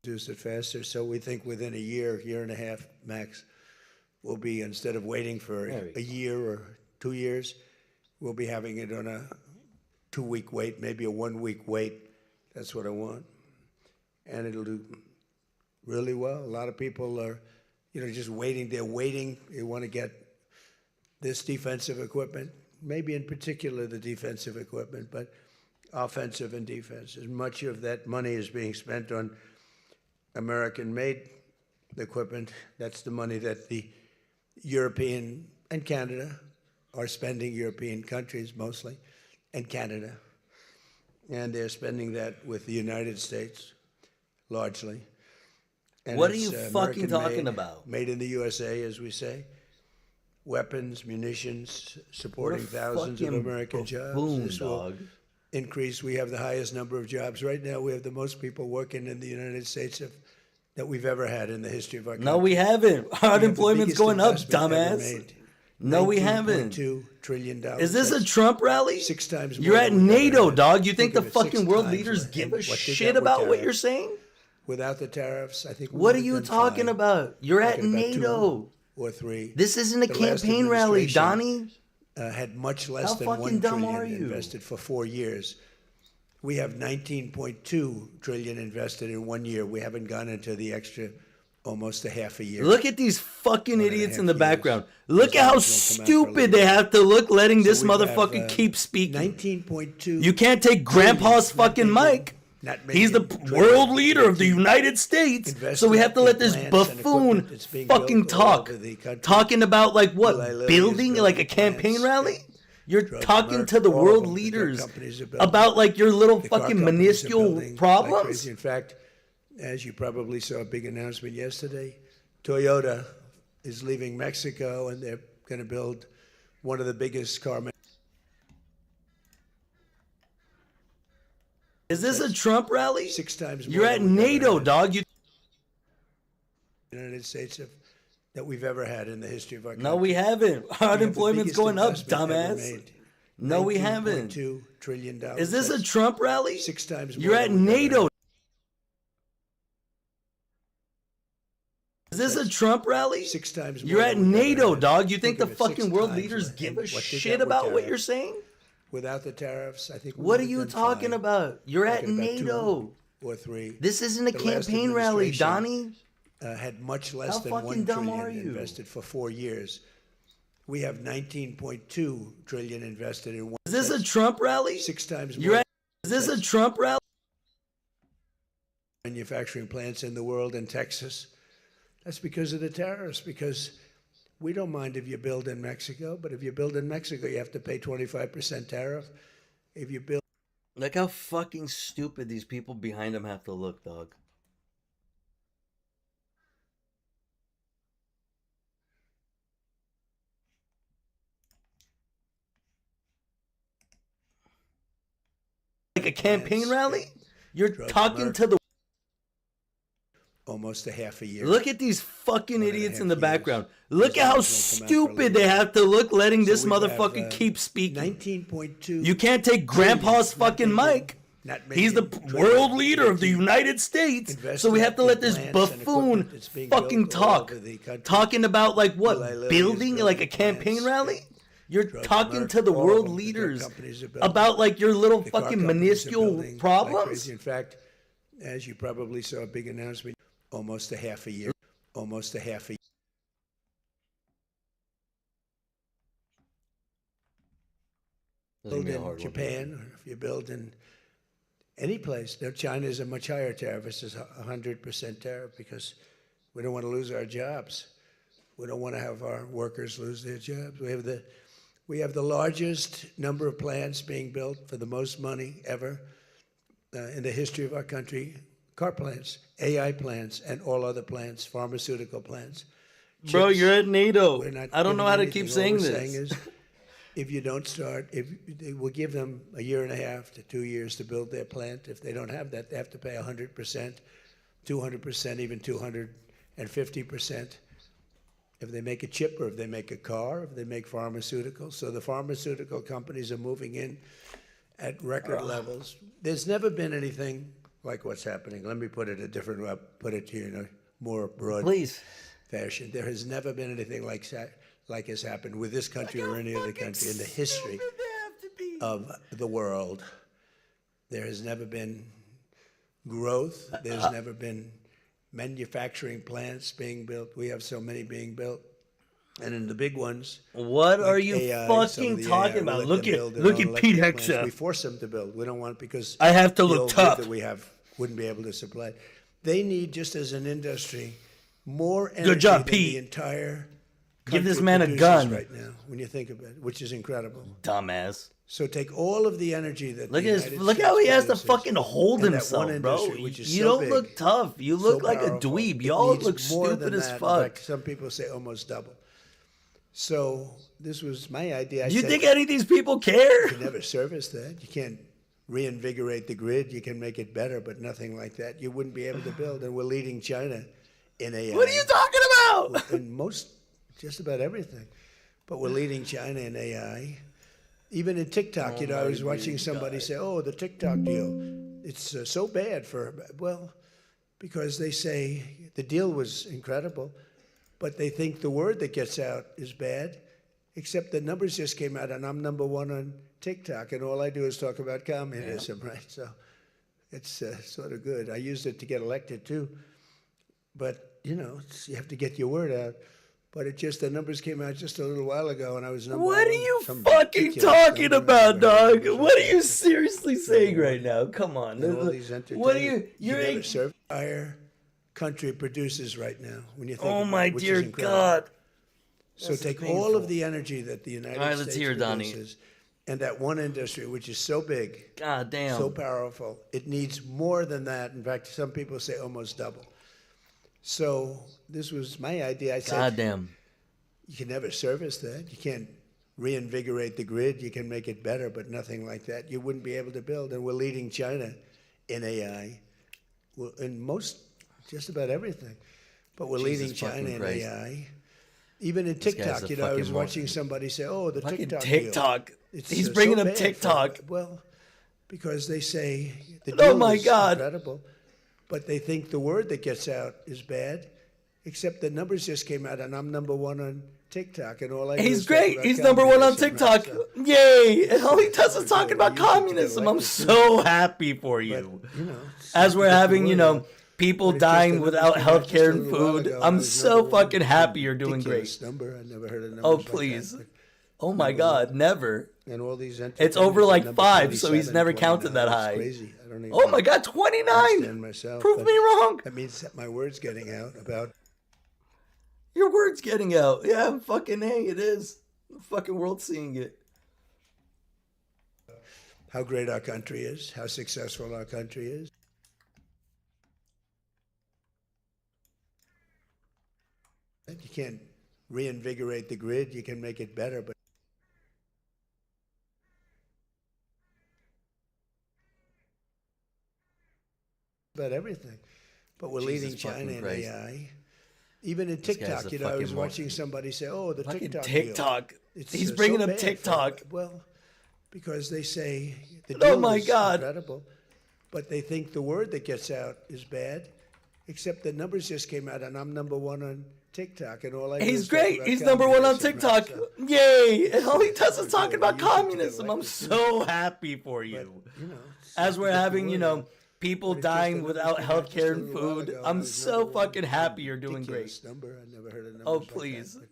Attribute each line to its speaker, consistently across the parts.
Speaker 1: Reduce it faster. So we think within a year and a half max, we'll be, instead of waiting for a year or 2 years, we'll be having it on a 2-week wait, maybe a 1-week wait. That's what I want. And it'll do really well. A lot of people are, just waiting. They're waiting. They want to get this defensive equipment, maybe in particular the defensive equipment, but offensive and defense. As much of that money is being spent on American-made equipment. That's the money that the European and Canada are spending, European countries mostly, and Canada. And they're spending that with the United States, largely. And
Speaker 2: what are you fucking talking about?
Speaker 1: Made in the USA, as we say. Weapons, munitions, supporting thousands of American jobs. This will increase. We have the highest number of jobs. Right now, we have the most people working in the United States that we've ever had in the history of our country.
Speaker 2: No, we haven't. Our unemployment's going up, dumbass. No, we haven't.
Speaker 1: $2 trillion.
Speaker 2: Is this a Trump rally?
Speaker 1: 6 times more.
Speaker 2: You're at NATO, dog. You think the fucking world leaders give a shit about what you're saying?
Speaker 1: Without the tariffs, I think.
Speaker 2: What are you talking about? You're at NATO.
Speaker 1: 2 or 3.
Speaker 2: This isn't a campaign rally, Donnie.
Speaker 1: Had much less than $1 trillion invested for 4 years. We have $19.2 trillion invested in 1 year. We haven't gone into the extra almost a half a year.
Speaker 2: Look at these fucking idiots in the background. Look at how stupid they have to look letting this motherfucker keep speaking.
Speaker 1: 19.2.
Speaker 2: You can't take Grandpa's fucking mic. He's the world leader of the United States, so we have to let this buffoon fucking talk. Talking about like what? Building like a campaign rally? You're talking to the world leaders about like your little fucking minuscule problems?
Speaker 1: In fact, as you probably saw a big announcement yesterday, Toyota is leaving Mexico and they're going to build one of the biggest car manufacturers.
Speaker 2: Is this a Trump rally?
Speaker 1: 6 times more.
Speaker 2: You're at NATO, dog.
Speaker 1: United States that we've ever had in the history of our country.
Speaker 2: No, we haven't. Our unemployment's going up, dumbass. No, we haven't.
Speaker 1: $2 trillion.
Speaker 2: Is this a Trump rally?
Speaker 1: 6 times more.
Speaker 2: You're at NATO. Is this a Trump rally?
Speaker 1: 6 times more.
Speaker 2: You're at NATO, dog. You think the fucking world leaders give a shit about what you're saying?
Speaker 1: Without the tariffs, I think.
Speaker 2: What are you talking about? You're at NATO.
Speaker 1: 2 or 3.
Speaker 2: This isn't a campaign rally, Donnie.
Speaker 1: Had much less than $1 trillion invested for 4 years. We have $19.2 trillion invested in 1.
Speaker 2: Is this a Trump rally?
Speaker 1: 6 times more.
Speaker 2: You're at, is this a Trump rally?
Speaker 1: Manufacturing plants in the world in Texas. That's because of the tariffs, because we don't mind if you build in Mexico, but if you build in Mexico, you have to pay 25% tariff. If you build...
Speaker 2: Look how fucking stupid these people behind him have to look, dog. Like a campaign rally? You're talking to the...
Speaker 1: Almost a half a year.
Speaker 2: Look at these fucking idiots in the background. Look at how stupid they have to look letting this motherfucker keep speaking.
Speaker 1: 19.2.
Speaker 2: You can't take Grandpa's fucking mic. He's the world leader of the United States, so we have to let this buffoon fucking talk. Talking about like what? Building like a campaign rally? You're talking to the world leaders about like your little fucking minuscule problems?
Speaker 1: In fact, as you probably saw a big announcement, almost a half a year. Almost a half a year. Build in Japan, or if you build in any place. Now, China is a much higher tariff. It's 100% tariff because we don't want to lose our jobs. We don't want to have our workers lose their jobs. We have the largest number of plants being built for the most money ever in the history of our country. Car plants, AI plants, and all other plants, pharmaceutical plants.
Speaker 2: Bro, you're at NATO. I don't know how to keep saying this.
Speaker 1: Saying is, if you don't start, we'll give them a year and a half to 2 years to build their plant. If they don't have that, they have to pay 100%, 200%, even 250%. If they make a chip, or if they make a car, if they make pharmaceuticals. So the pharmaceutical companies are moving in at record levels. There's never been anything like what's happening. Let me put it a different way, put it to you in a more broad fashion. There has never been anything like has happened with this country or any other country in the history of the world. There has never been growth. There's never been manufacturing plants being built. We have so many being built. And in the big ones,
Speaker 2: what are you AI, fucking talking about? Look at Pete Hexa.
Speaker 1: We force them to build. We don't want because
Speaker 2: I have to look tough.
Speaker 1: That we have wouldn't be able to supply. They need, just as an industry, more energy
Speaker 2: Good job,
Speaker 1: than
Speaker 2: Pete.
Speaker 1: The entire
Speaker 2: give this man a gun
Speaker 1: right now. When you think of it, which is incredible.
Speaker 2: Dumbass.
Speaker 1: So take all of the energy that
Speaker 2: look how he has to fucking hold himself, bro. You don't look tough. You look like a dweeb. Y'all look stupid as fuck.
Speaker 1: In fact, some people say almost double. So this was my idea.
Speaker 2: Do you think any of these people care?
Speaker 1: You can never service that. You can't reinvigorate the grid. You can make it better, but nothing like that. You wouldn't be able to build. And we're leading China in AI.
Speaker 2: What are you talking about?
Speaker 1: In just about everything. But we're leading China in AI. Even in TikTok, I was watching somebody say, "Oh, the TikTok deal, it's so bad for," well, because they say the deal was incredible, but they think the word that gets out is bad, except the numbers just came out, and I'm number 1 on TikTok, and all I do is talk about communism, right? So it's sort of good. I used it to get elected, too. But, you have to get your word out. But the numbers came out just a little while ago, and I was number 1.
Speaker 2: What are you fucking talking about, dog? What are you seriously saying right now? Come on. What are you?
Speaker 1: You're entire country produces right now. When you think
Speaker 2: oh my dear God.
Speaker 1: So take all of the energy that the United States
Speaker 2: let's hear,
Speaker 1: produces, and that one industry, which is so big,
Speaker 2: God damn,
Speaker 1: so powerful, it needs more than that. In fact, some people say almost double. So this was my idea. I said,
Speaker 2: God damn,
Speaker 1: you can never service that. You can't reinvigorate the grid. You can make it better, but nothing like that. You wouldn't be able to build. And we're leading China in AI, in just about everything. But we're leading China in AI. Even in TikTok, I was watching somebody say, "Oh, the TikTok deal,
Speaker 2: he's bringing up TikTok."
Speaker 1: Well, because they say the deal is incredible, but they think the word that gets out is bad, except the numbers just came out, and I'm number 1 on TikTok, and all I do
Speaker 2: he's great. He's number 1 on TikTok. So, yay! And all he does is talking about communism. I'm so happy for you. But, as we're having, people dying without health care and food. I'm so fucking happy you're doing great.
Speaker 1: Number. I never heard a number.
Speaker 2: Oh, please.
Speaker 1: Like that,
Speaker 2: oh, my God. Never.
Speaker 1: And all these
Speaker 2: it's over like 5, so he's never counted that high.
Speaker 1: Crazy. I don't even
Speaker 2: oh, my God. 29.
Speaker 1: Myself,
Speaker 2: prove me wrong.
Speaker 1: That means that my word's getting out about.
Speaker 2: Your word's getting out. Yeah, fucking A, it is. The fucking world's seeing it.
Speaker 1: How great our country is. How successful our country is. You can't reinvigorate the grid. You can make it better, but about everything. But we're leading China in AI. Even in TikTok, I was watching somebody say, "Oh, the TikTok deal,
Speaker 2: he's bringing up TikTok."
Speaker 1: Well, because they say the deal is incredible, but they think the word that gets out is bad, except the numbers just came out, and I'm number 1 on TikTok, and all I do
Speaker 2: he's great. He's number 1 on TikTok. So, yay! And all he does is talking about communism. I'm so happy for you. But, as we're having, people dying without health care and food. I'm so fucking happy you're doing great.
Speaker 1: Number. I never heard a number.
Speaker 2: Oh, please.
Speaker 1: Like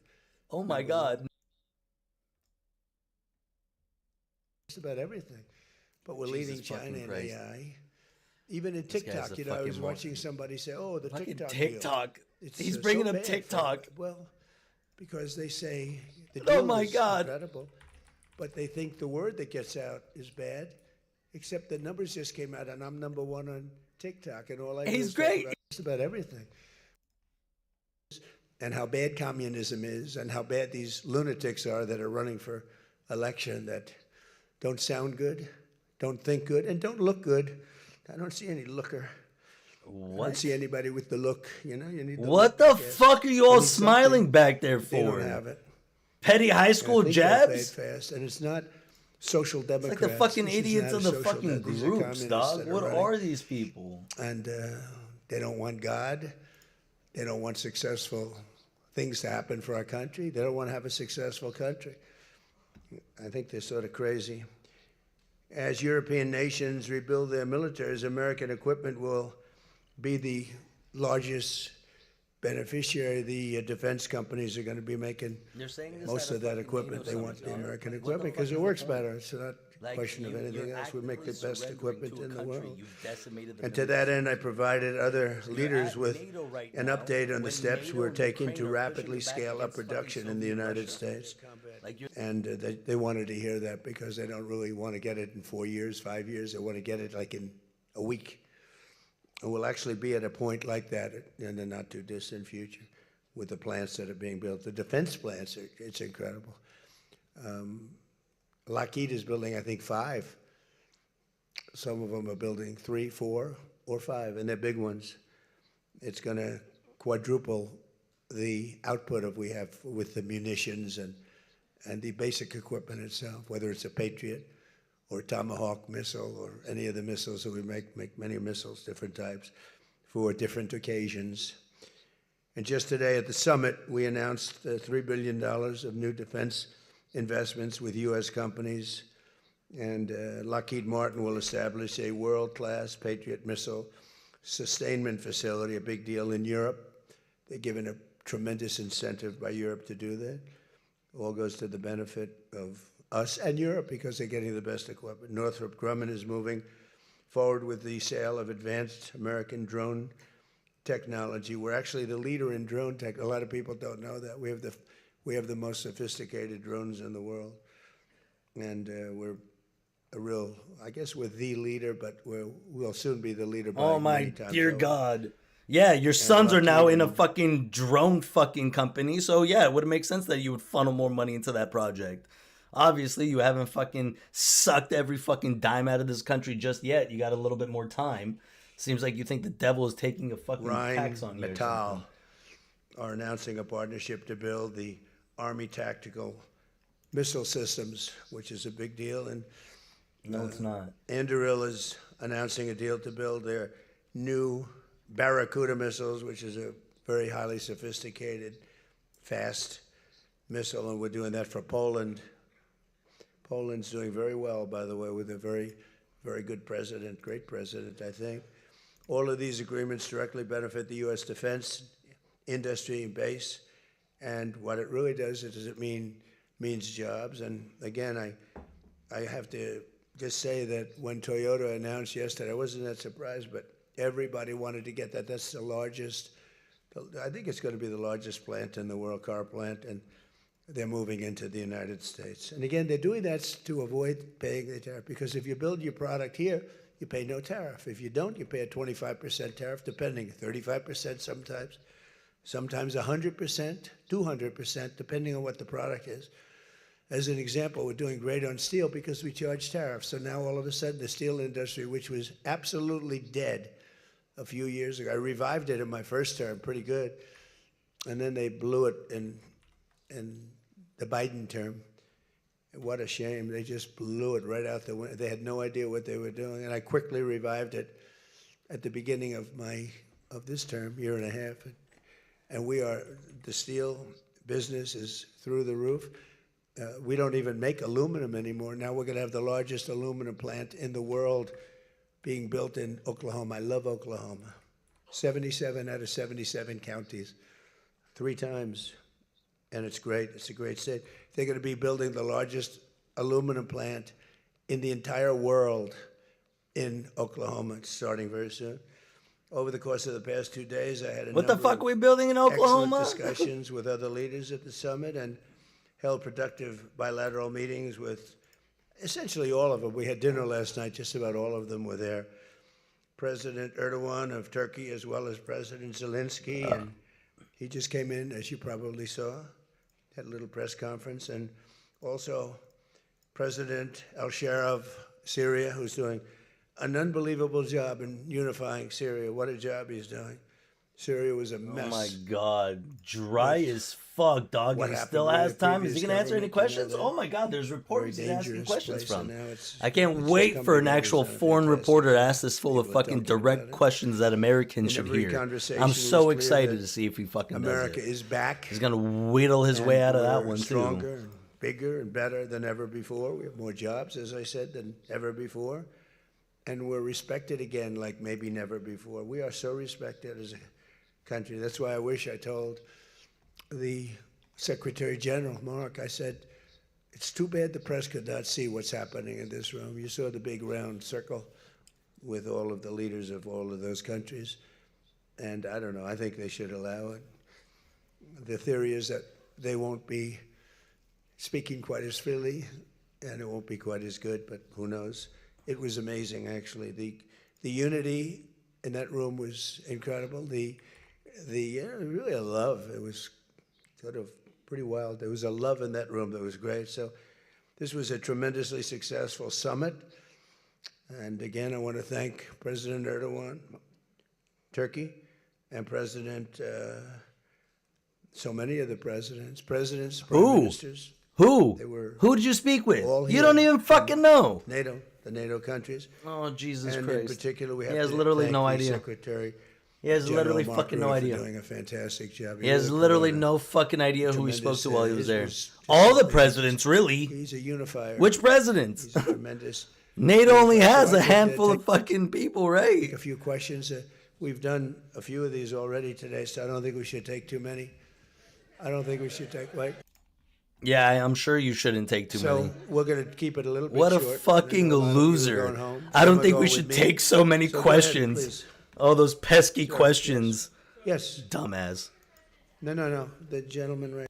Speaker 2: oh, my God.
Speaker 1: Just about everything. But we're leading China in AI. Even in TikTok, I was watching somebody say, "Oh, the TikTok deal,
Speaker 2: he's bringing up TikTok."
Speaker 1: Well, because they say the deal is incredible, but they think the word that gets out is bad, except the numbers just came out, and I'm number 1 on TikTok, and all I do is
Speaker 2: great.
Speaker 1: Just about everything. And how bad communism is, and how bad these lunatics are that are running for election that don't sound good, don't think good, and don't look good. I don't see any looker.
Speaker 2: What?
Speaker 1: I don't see anybody with the look. You need the
Speaker 2: what
Speaker 1: look,
Speaker 2: the fuck are you all smiling back there for?
Speaker 1: They don't have it.
Speaker 2: Petty high school jabs?
Speaker 1: Fast. And it's not social democrats.
Speaker 2: It's like the fucking
Speaker 1: This is
Speaker 2: idiots
Speaker 1: not
Speaker 2: of
Speaker 1: a
Speaker 2: the
Speaker 1: social
Speaker 2: fucking
Speaker 1: these are
Speaker 2: groups,
Speaker 1: communists
Speaker 2: dog.
Speaker 1: that
Speaker 2: What
Speaker 1: running.
Speaker 2: are these people?
Speaker 1: And they don't want God. They don't want successful things to happen for our country. They don't want to have a successful country. I think they're sort of crazy. As European nations rebuild their militaries, American equipment will be the largest beneficiary. The defense companies are going to be making most of that equipment. They want the American equipment because it works better. It's not a question of anything else. We make the best equipment in the world. And to that end, I provided other leaders with an update on the steps we're taking to rapidly scale up production in the United States. And they wanted to hear that because they don't really want to get it in 4 years, 5 years. They want to get it like in a week. And we'll actually be at a point like that in the not too distant future with the plants that are being built. The defense plants, it's incredible. Lockheed is building, I think, 5. Some of them are building 3, 4, or 5, and they're big ones. It's going to quadruple the output of we have with the munitions and the basic equipment itself, whether it's a Patriot or Tomahawk missile or any of the missiles that we make many missiles, different types, for different occasions. And just today at the summit, we announced $3 billion of new defense investments with U.S. companies. And Lockheed Martin will establish a world-class Patriot missile sustainment facility, a big deal in Europe. They're given a tremendous incentive by Europe to do that. All goes to the benefit of us and Europe because they're getting the best equipment. Northrop Grumman is moving forward with the sale of advanced American drone technology. We're actually the leader in drone tech. A lot of people don't know that. We have the most sophisticated drones in the world. And we're a real, I guess we're the leader, but we'll soon be the leader by many times. Oh, my
Speaker 2: dear God. Yeah, your sons are now in a fucking drone fucking company. So, yeah, it would make sense that you would funnel more money into that project. Obviously, you haven't fucking sucked every fucking dime out of this country just yet. You got a little bit more time. Seems like you think the devil is taking a fucking tax on you.
Speaker 1: Metal are announcing a partnership to build the Army Tactical Missile Systems, which is a big deal. And
Speaker 2: no, it's not.
Speaker 1: Anduril is announcing a deal to build their new Barracuda missiles, which is a very highly sophisticated, fast missile, and we're doing that for Poland. Poland's doing very well, by the way, with a very, very good president, great president, I think. All of these agreements directly benefit the U.S. defense industry and base, and what it really does is it means jobs. And again, I have to just say that when Toyota announced yesterday, I wasn't that surprised, but everybody wanted to get that. That's the largest, I think it's going to be the largest plant in the world, car plant, and they're moving into the United States. And again, they're doing that to avoid paying the tariff, because if you build your product here, you pay no tariff. If you don't, you pay a 25% tariff, depending, 35% sometimes 100%, 200%, depending on what the product is. As an example, we're doing great on steel because we charge tariffs. So now all of a sudden the steel industry, which was absolutely dead a few years ago, I revived it in my first term, pretty good. And then they blew it in the Biden term. What a shame. They just blew it right out the window. They had no idea what they were doing. And I quickly revived it at the beginning of this term, year and a half. And the steel business is through the roof. We don't even make aluminum anymore. Now we're going to have the largest aluminum plant in the world being built in Oklahoma. I love Oklahoma. 77 out of 77 counties, 3 times. And it's great. It's a great state. They're going to be building the largest aluminum plant in the entire world in Oklahoma. It's starting very soon. Over the course of the past 2 days, I had a
Speaker 2: What the fuck are we building in Oklahoma?
Speaker 1: Excellent discussions with other leaders at the summit and held productive bilateral meetings with essentially all of them. We had dinner last night. Just about all of them were there. President Erdogan of Turkey, as well as President Zelensky. And he just came in, as you probably saw, had a little press conference. And also President al-Shara of Syria, who's doing an unbelievable job in unifying Syria. What a job he's doing. Syria was a
Speaker 2: Oh
Speaker 1: mess.
Speaker 2: my God, dry as fuck, dog. And he still has time. Is he gonna answer any questions? Oh my God, there's reporters he's asking questions from. I can't wait for an actual foreign reporter to ask this full of fucking direct questions that Americans should hear. I'm so excited to see if he fucking does it.
Speaker 1: America is back.
Speaker 2: He's gonna wheedle his way out of that one too.
Speaker 1: Stronger and bigger and better than ever before. We have more jobs, as I said, than ever before, and we're respected again like maybe never before. We are so respected as a country. That's why I wish I told the Secretary General, Mark, I said, it's too bad the press could not see what's happening in this room. You saw the big round circle with all of the leaders of all of those countries. And I don't know, I think they should allow it. The theory is that they won't be speaking quite as freely and it won't be quite as good, but who knows? It was amazing, actually. The unity in that room was incredible. Really a love. It was sort of pretty wild. There was a love in that room that was great. So this was a tremendously successful summit. And again, I want to thank President Erdogan, Turkey, and so many of the presidents, prime ministers.
Speaker 2: Who? Who did you speak with? You don't even fucking know.
Speaker 1: NATO, the NATO countries.
Speaker 2: Oh, Jesus
Speaker 1: and
Speaker 2: Christ.
Speaker 1: In particular, we have
Speaker 2: he has
Speaker 1: to
Speaker 2: literally
Speaker 1: thank
Speaker 2: no
Speaker 1: the
Speaker 2: idea.
Speaker 1: Secretary.
Speaker 2: He has
Speaker 1: General
Speaker 2: literally
Speaker 1: Mark
Speaker 2: fucking no
Speaker 1: Rutte
Speaker 2: idea.
Speaker 1: Doing a fantastic job.
Speaker 2: He has literally no fucking idea who he spoke to while he was there. All the presidents, really.
Speaker 1: He's a unifier.
Speaker 2: Which presidents?
Speaker 1: He's a tremendous.
Speaker 2: NATO only has a handful of fucking people, right?
Speaker 1: A few questions. We've done a few of these already today, so I don't think we should take too many. I don't think we should take, right?
Speaker 2: Yeah, I'm sure you shouldn't take too many.
Speaker 1: So we're going to keep it a little bit
Speaker 2: short. What a fucking loser. I don't think we should take so many questions. Oh, those pesky questions.
Speaker 1: Yes.
Speaker 2: Dumbass.
Speaker 1: No. The gentleman right.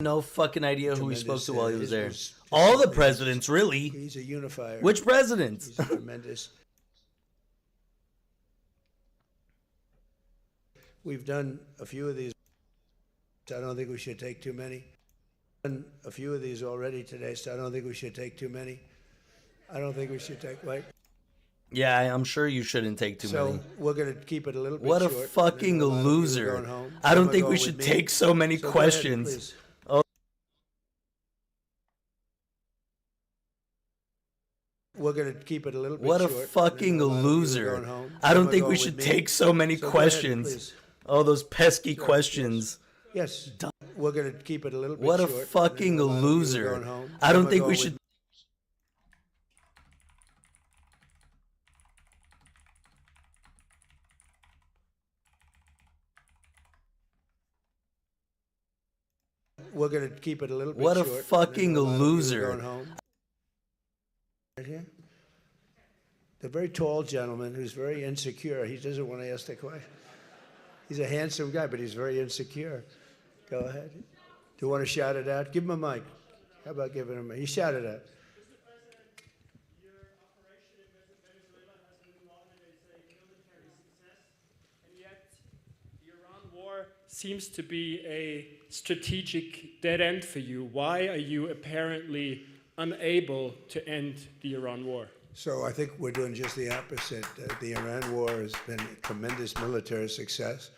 Speaker 2: No fucking idea who he spoke to while he was there. All the presidents, really.
Speaker 1: He's a unifier.
Speaker 2: Which presidents?
Speaker 1: He's a tremendous. We've done a few of these. I don't think we should take too many. Done a few of these already today, so I don't think we should take too many. I don't think we should take, right?
Speaker 2: Yeah, I'm sure you shouldn't take too many.
Speaker 1: So we're going to keep it a little bit
Speaker 2: short. What a fucking loser. I don't think we should take so many questions. Oh.
Speaker 1: We're going to keep it a little bit
Speaker 2: short.
Speaker 1: What a
Speaker 2: fucking loser. I don't think we should take so many questions. Oh, those pesky questions.
Speaker 1: Yes. We're going to keep it a little bit
Speaker 2: short. What a fucking loser. I don't think we should.
Speaker 1: We're going to keep it a little bit
Speaker 2: short. What a fucking loser.
Speaker 1: Right here. The very tall gentleman who's very insecure. He doesn't want to ask the question. He's a handsome guy, but he's very insecure. Go ahead. Do you want to shout it out? Give him a mic. How about giving him a mic? You shout it out.
Speaker 3: Your operation in Venezuela has been long as a military success, and yet the Iran war seems to be a strategic dead end for you. Why are you apparently unable to end the Iran war?
Speaker 1: So I think we're doing just the opposite. The Iran war has been a tremendous military success.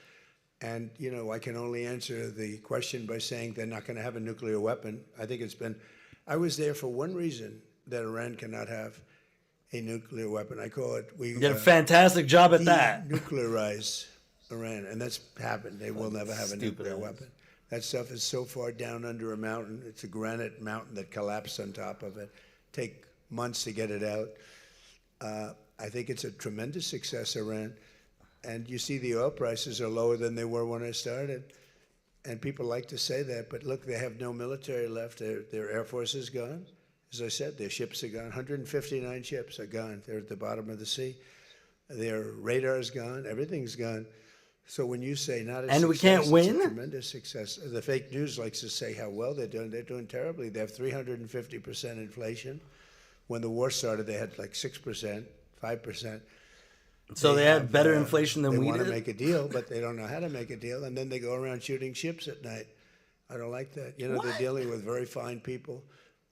Speaker 1: And, you know, I can only answer the question by saying they're not going to have a nuclear weapon. I think I was there for one reason, that Iran cannot have a nuclear weapon. I call it,
Speaker 2: you did a fantastic job at that.
Speaker 1: Nuclearize Iran, and that's happened. They will never have a nuclear weapon. That stuff is so far down under a mountain. It's a granite mountain that collapsed on top of it. Take months to get it out. I think it's a tremendous success, Iran. And you see the oil prices are lower than they were when I started. And people like to say that, but look, they have no military left. Their Air Force is gone. As I said, their ships are gone. 159 ships are gone. They're at the bottom of the sea. Their radar is gone. Everything's gone. So when you say not a
Speaker 2: and
Speaker 1: success,
Speaker 2: we can't win?
Speaker 1: It's a tremendous success. The fake news likes to say how well they're doing. They're doing terribly. They have 350% inflation. When the war started, they had like 6%, 5%.
Speaker 2: So they had better inflation than we did?
Speaker 1: They want to make a deal, but they don't know how to make a deal. And then they go around shooting ships at night. I don't like that. You know, they're dealing with very fine people.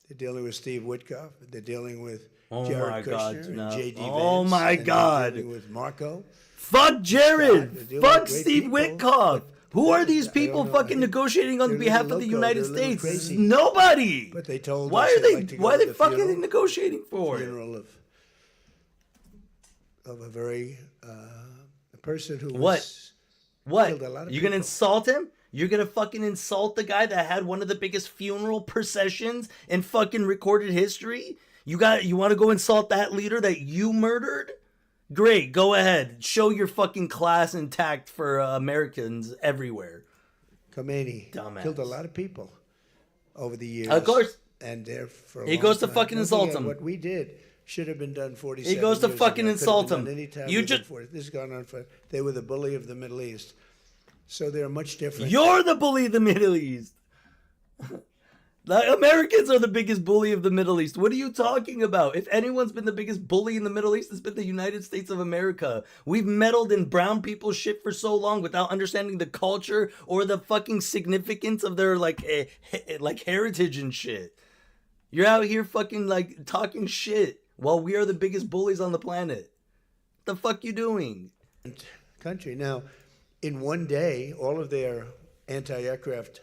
Speaker 1: They're dealing with Steve Witkoff. They're dealing with
Speaker 2: Oh my
Speaker 1: Jared
Speaker 2: God,
Speaker 1: Kushner
Speaker 2: no.
Speaker 1: and J.D. Vance.
Speaker 2: Oh my
Speaker 1: and
Speaker 2: God.
Speaker 1: They're dealing with Marco.
Speaker 2: Fuck Jared.
Speaker 1: Scott.
Speaker 2: Fuck
Speaker 1: Great
Speaker 2: Steve
Speaker 1: people,
Speaker 2: Witkoff. Who are these
Speaker 1: I don't
Speaker 2: people
Speaker 1: know. I
Speaker 2: fucking
Speaker 1: think
Speaker 2: negotiating on
Speaker 1: they're a
Speaker 2: behalf
Speaker 1: little
Speaker 2: of the
Speaker 1: loco.
Speaker 2: United
Speaker 1: They're a little
Speaker 2: States?
Speaker 1: crazy.
Speaker 2: Nobody.
Speaker 1: But they told
Speaker 2: Why
Speaker 1: us
Speaker 2: are
Speaker 1: they'd
Speaker 2: they?
Speaker 1: like to go
Speaker 2: Why are
Speaker 1: to
Speaker 2: they
Speaker 1: the
Speaker 2: fucking negotiating for?
Speaker 1: funeral of a very a person who
Speaker 2: What?
Speaker 1: was
Speaker 2: What?
Speaker 1: killed a lot of
Speaker 2: You're gonna
Speaker 1: people.
Speaker 2: insult him? You're gonna fucking insult the guy that had one of the biggest funeral processions in fucking recorded history? You want to go insult that leader that you murdered? Great, go ahead. Show your fucking class intact for Americans everywhere.
Speaker 1: Khomeini
Speaker 2: Dumbass.
Speaker 1: killed a lot of people over the years.
Speaker 2: Of course.
Speaker 1: And there for a
Speaker 2: He
Speaker 1: long
Speaker 2: goes to
Speaker 1: time.
Speaker 2: fucking
Speaker 1: Don't
Speaker 2: insult
Speaker 1: forget,
Speaker 2: him.
Speaker 1: What we did should have been done 47
Speaker 2: He goes to
Speaker 1: years
Speaker 2: fucking
Speaker 1: ago.
Speaker 2: insult
Speaker 1: Could have
Speaker 2: him.
Speaker 1: been done any time
Speaker 2: You
Speaker 1: within
Speaker 2: just
Speaker 1: 40. This has gone on for. They were the bully of the Middle East. So they're much different.
Speaker 2: You're the bully of the Middle East. The Americans are the biggest bully of the Middle East. What are you talking about? If anyone's been the biggest bully in the Middle East, it's been the United States of America. We've meddled in brown people's shit for so long without understanding the culture or the fucking significance of their like heritage and shit. You're out here fucking like talking shit while we are the biggest bullies on the planet. The fuck you doing?
Speaker 1: Country now, in one day, all of their anti-aircraft